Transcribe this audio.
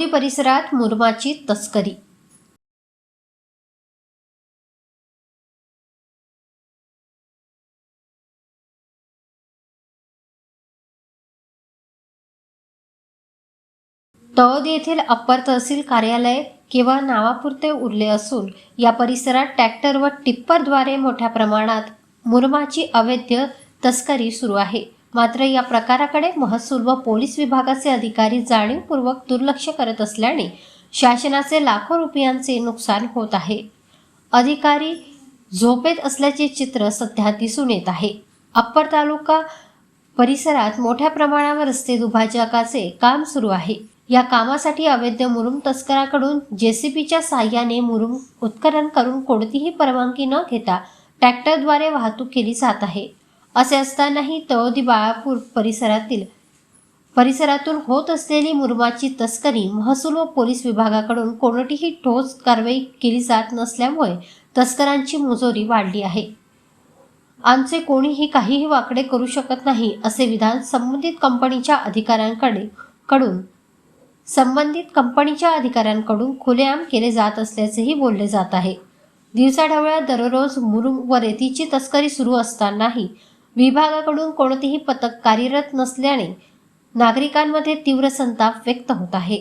परिसरात मुरुमाची तस्करी। तळोद येथील अप्पर तहसील कार्यालय केवळ नावापुरते उरले असून या परिसरात ट्रॅक्टर व टिप्परद्वारे मोठ्या प्रमाणात मुरुमाची अवैध तस्करी सुरू आहे। मात्र या प्रकाराकडे महसूल व पोलीस विभागाचे अधिकारी जाणीवपूर्वक दुर्लक्ष करत असल्याने शासनाचे लाखो रुपयांचे नुकसान होत आहे। अधिकारी झोपेत असल्याचे चित्र सध्या दिसून येत आहे। अप्पर तालुका परिसरात मोठ्या प्रमाणावर रस्ते दुभाजकाचे काम सुरू आहे। या कामासाठी अवैध मुरुम तस्कराकडून जेसीबीच्या साहाय्याने मुरुम उत्खनन करून कोणतीही परवानगी न घेता ट्रॅक्टरद्वारे वाहतूक केली जात आहे। असे असतानाही तळोदी बाळापूर परिसरातून होत असलेली मुरुमाची तस्करी महसूल व पोलीस विभागाकडून कोणतीही ठोस कारवाई केली जात नसल्यामुळे तस्करांची मुजोरी वाढली आहे। आमचे कोणीही काहीही वाकडे करू शकत नाही असे विधान संबंधित कंपनीच्या अधिकाऱ्यांकडून खुलेआम केले जात असल्याचेही बोलले जात आहे। दिवसाढवळ्या दररोज मुरुम व रेतीची तस्करी सुरू असतानाही विभागाकडून कोणतेही पथक कार्यरत नसल्याने नागरिकांमध्ये तीव्र संताप व्यक्त होत आहे।